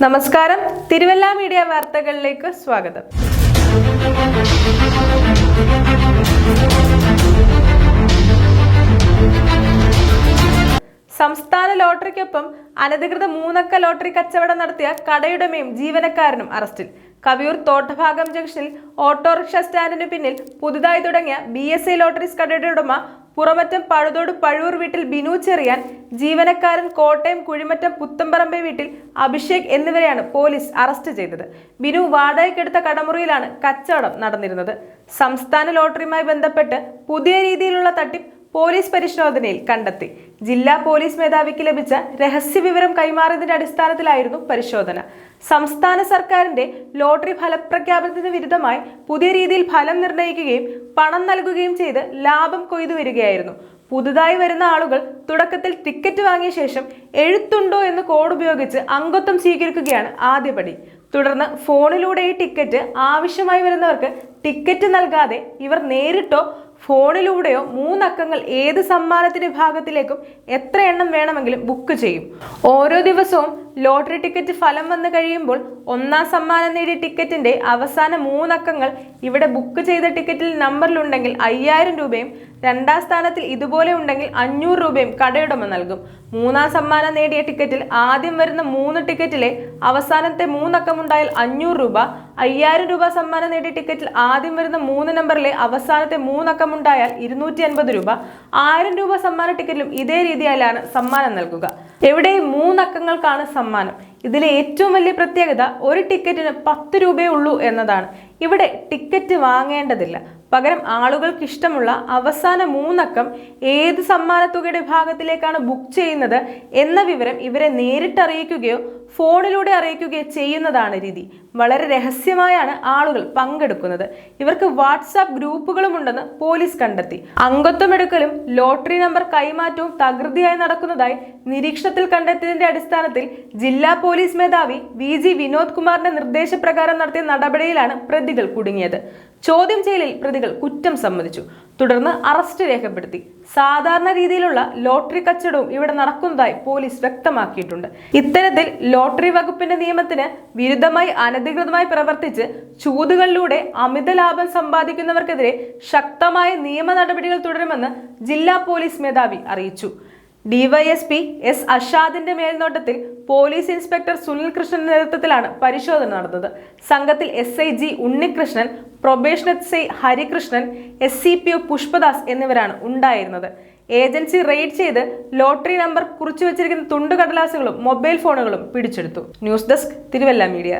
നമസ്കാരം, തിരുവല്ല മീഡിയ വാർത്തകളിലേക്ക് സ്വാഗതം. സംസ്ഥാന ലോട്ടറിക്കൊപ്പം അനധികൃത 3 അക്ക ലോട്ടറി കച്ചവടം നടത്തിയ കടയുടമയും ജീവനക്കാരനും അറസ്റ്റിൽ. കവിയൂർ തോട്ടഭാഗം ജംഗ്ഷനിൽ ഓട്ടോറിക്ഷ സ്റ്റാൻഡിന് പിന്നിൽ പുതുതായി തുടങ്ങിയ BSI ലോട്ടറീസ് കടയുടെ ഉടമ പുറമറ്റം പഴുതോട് പഴൂർ വീട്ടിൽ ബിനു ചെറിയാൻ, ജീവനക്കാരൻ കോട്ടയം കുഴിമറ്റം പുത്തമ്പറമ്പെ വീട്ടിൽ അഭിഷേക് എന്നിവരെയാണ് പോലീസ് അറസ്റ്റ് ചെയ്തത്. ബിനു വാടകയ്ക്കെടുത്ത കടമുറിയിലാണ് കച്ചവടം നടന്നിരുന്നത്. സംസ്ഥാന ലോട്ടറിയുമായി ബന്ധപ്പെട്ട് പുതിയ രീതിയിലുള്ള തട്ടിപ്പ് പോലീസ് പരിശോധനയിൽ കണ്ടെത്തി. ജില്ലാ പോലീസ് മേധാവിക്ക് ലഭിച്ച രഹസ്യ വിവരം കൈമാറിയതിന്റെ അടിസ്ഥാനത്തിലായിരുന്നു പരിശോധന. സംസ്ഥാന സർക്കാരിന്റെ ലോട്ടറി ഫലപ്രഖ്യാപനത്തിന് വിരുദ്ധമായി പുതിയ രീതിയിൽ ഫലം നിർണ്ണയിക്കുകയും പണം നൽകുകയും ചെയ്ത് ലാഭം കൊയ്തു വരികയായിരുന്നു. പുതുതായി വരുന്ന ആളുകൾ തുടക്കത്തിൽ ടിക്കറ്റ് വാങ്ങിയ ശേഷം എഴുത്തുണ്ടോ എന്ന് കോഡ് ഉപയോഗിച്ച് അംഗത്വം സ്വീകരിക്കുകയാണ് ആദ്യപടി. തുടർന്ന് ഫോണിലൂടെ ഈ ടിക്കറ്റ് ആവശ്യമായി വരുന്നവർക്ക് ടിക്കറ്റ് നൽകാതെ ഇവർ നേരിട്ടോ ഫോണിലൂടെയോ 3 അക്കങ്ങൾ ഏത് സമ്മാനത്തിന്റെ വിഭാഗത്തിലേക്കും എത്ര എണ്ണം വേണമെങ്കിലും ബുക്ക് ചെയ്യും. ഓരോ ദിവസവും ലോട്ടറി ടിക്കറ്റ് ഫലം വന്നു കഴിയുമ്പോൾ 1ാം സമ്മാനം നേടിയ ടിക്കറ്റിന്റെ അവസാന 3 അക്കങ്ങൾ ഇവിടെ ബുക്ക് ചെയ്ത ടിക്കറ്റിൽ നമ്പറിലുണ്ടെങ്കിൽ 5000 രൂപയും 2ാം സ്ഥാനത്തിൽ ഇതുപോലെ ഉണ്ടെങ്കിൽ 500 രൂപയും കടയുടമ നൽകും. 3ാം സമ്മാനം നേടിയ ടിക്കറ്റിൽ ആദ്യം വരുന്ന 3 ടിക്കറ്റിലെ അവസാനത്തെ 3 അക്കമുണ്ടായാൽ 500 രൂപ, 5000 രൂപ സമ്മാനം നേടിയ ടിക്കറ്റിൽ ആദ്യം വരുന്ന 3 നമ്പറിലെ അവസാനത്തെ 3 അക്കമുണ്ടായാൽ 250 രൂപ, 1000 രൂപ സമ്മാന ടിക്കറ്റിലും ഇതേ രീതിയിലാണ് സമ്മാനം നൽകുക. എവിടെയും 3 അക്കങ്ങൾക്കാണ് സമ്മാനം. ഇതിലെ ഏറ്റവും വലിയ പ്രത്യേകത ഒരു ടിക്കറ്റിന് 10 രൂപയേ ഉള്ളൂ എന്നതാണ്. ഇവിടെ ടിക്കറ്റ് വാങ്ങേണ്ടതില്ല. പകരം ആളുകൾക്ക് ഇഷ്ടമുള്ള അവസാന 3 അക്കം ഏത് സമ്മാനത്തുകയുടെ വിഭാഗത്തിലേക്കാണ് ബുക്ക് ചെയ്യുന്നത് എന്ന വിവരം ഇവരെ നേരിട്ട് അറിയിക്കുകയോ ഫോണിലൂടെ അറിയിക്കുകയോ ചെയ്യുന്നതാണ് രീതി. വളരെ രഹസ്യമായാണ് ആളുകൾ പങ്കെടുക്കുന്നത്. ഇവർക്ക് വാട്സാപ്പ് ഗ്രൂപ്പുകളും ഉണ്ടെന്ന് പോലീസ് കണ്ടെത്തി. അംഗത്വം എടുക്കലും ലോട്ടറി നമ്പർ കൈമാറ്റവും തകൃതിയായി നടക്കുന്നതായി നിരീക്ഷണത്തിൽ കണ്ടെത്തിയതിന്റെ അടിസ്ഥാനത്തിൽ ജില്ലാ പോലീസ് മേധാവി VG വിനോദ് കുമാറിന്റെ നിർദ്ദേശപ്രകാരം നടത്തിയ നടപടിയിലാണ് പ്രതികൾ കുടുങ്ങിയത്. ചോദ്യം ചെയ്യലിൽ പ്രതികൾ കുറ്റം സമ്മതിച്ചു. തുടർന്ന് അറസ്റ്റ് രേഖപ്പെടുത്തി. സാധാരണ രീതിയിലുള്ള ലോട്ടറി കച്ചവടവും ഇവിടെ നടക്കുന്നതായി പോലീസ് വ്യക്തമാക്കിയിട്ടുണ്ട്. ഇത്തരത്തിൽ ലോട്ടറി വകുപ്പിന്റെ നിയമത്തിന് വിരുദ്ധമായി അനധികൃതമായി പ്രവർത്തിച്ച് ചൂതുകളിലൂടെ അമിത ലാഭം സമ്പാദിക്കുന്നവർക്കെതിരെ ശക്തമായ നിയമ നടപടികൾ തുടരുമെന്ന് ജില്ലാ പോലീസ് മേധാവി അറിയിച്ചു. DYSP S അഷാദിന്റെ മേൽനോട്ടത്തിൽ പോലീസ് ഇൻസ്പെക്ടർ സുനിൽ കൃഷ്ണന്റെ നേതൃത്വത്തിലാണ് പരിശോധന നടന്നത്. സംഘത്തിൽ SIG Unnikrishnan, probation SI Harikrishnan, SCPO Pushpadas എന്നിവരാണ് ഉണ്ടായിരുന്നത്. ഏജൻസി റെയ്ഡ് ചെയ്ത് ലോട്ടറി നമ്പർ കുറിച്ചു വെച്ചിരിക്കുന്ന തുണ്ടുകടലാസുകളും മൊബൈൽ ഫോണുകളും പിടിച്ചെടുത്തു. News desk, Thiruvalla media.